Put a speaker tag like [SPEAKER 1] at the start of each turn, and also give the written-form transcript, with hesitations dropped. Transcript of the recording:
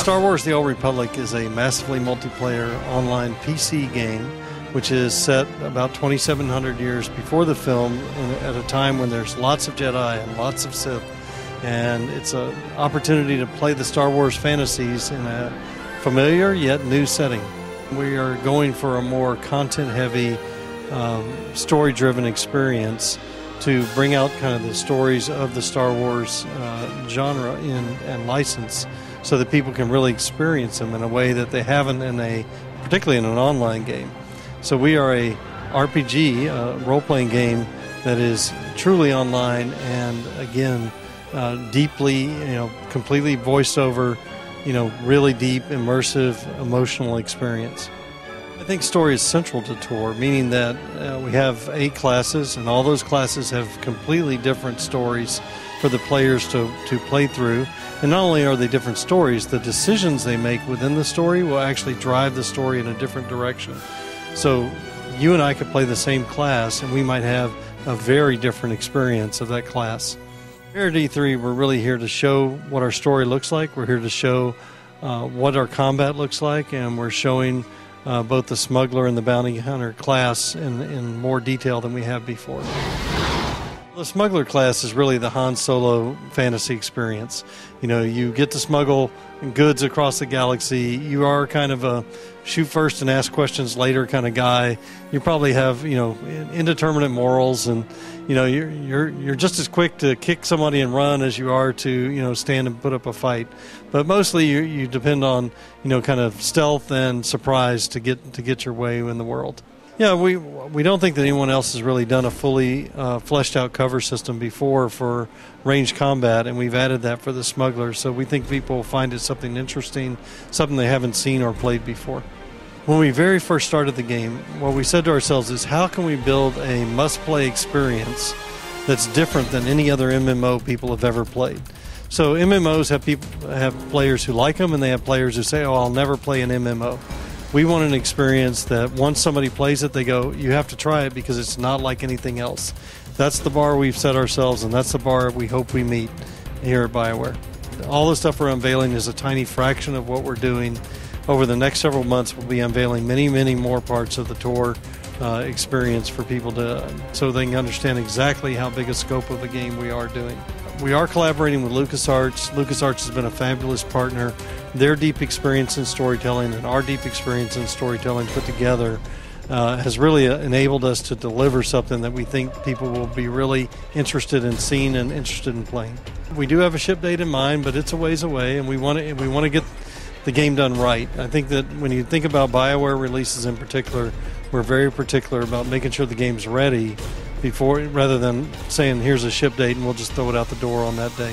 [SPEAKER 1] Star Wars: The Old Republic is a massively multiplayer online PC game which is set about 2,700 years before the film, at a time when there's lots of Jedi and lots of Sith. And it's an opportunity to play the Star Wars fantasies in a familiar yet new setting. We are going for a more content-heavy, story-driven experience to bring out kind of the stories of the Star Wars genre and license, so that people can really experience them in a way that they haven't particularly in an online game. So we are a RPG, role-playing game that is truly online and, again, deeply, completely voiced over, really deep, immersive, emotional experience. I think story is central to Tour, meaning that we have 8 classes, and all those classes have completely different stories for the players to play through. And not only are they different stories, the decisions they make within the story will actually drive the story in a different direction. So you and I could play the same class, and we might have a very different experience of that class. Here at E3, we're really here to show what our story looks like. We're here to show what our combat looks like, and we're showing both the smuggler and the bounty hunter class in more detail than we have before. The smuggler class is really the Han Solo fantasy experience. You get to smuggle goods across the galaxy. You are kind of a shoot first and ask questions later kind of guy. You probably have, indeterminate morals, and, you're just as quick to kick somebody and run as you are to, stand and put up a fight. But mostly you depend on, kind of stealth and surprise to get your way in the world. Yeah, we don't think that anyone else has really done a fully fleshed out cover system before for ranged combat, and we've added that for the smuggler. So we think people will find it something interesting, something they haven't seen or played before. When we very first started the game, what we said to ourselves is, how can we build a must-play experience that's different than any other MMO people have ever played? So MMOs have players who like them, and they have players who say, "Oh, I'll never play an MMO." We want an experience that once somebody plays it, they go, "You have to try it because it's not like anything else." That's the bar we've set ourselves, and that's the bar we hope we meet here at BioWare. All the stuff we're unveiling is a tiny fraction of what we're doing. Over the next several months, we'll be unveiling many, many more parts of the Tour experience for people so they can understand exactly how big a scope of a game we are doing. We are collaborating with LucasArts. LucasArts has been a fabulous partner. Their deep experience in storytelling and our deep experience in storytelling put together has really enabled us to deliver something that we think people will be really interested in seeing and interested in playing. We do have a ship date in mind, but it's a ways away, and we want to get the game done right. I think that when you think about BioWare releases in particular, we're very particular about making sure the game's ready rather than saying, "Here's a ship date," and we'll just throw it out the door on that day.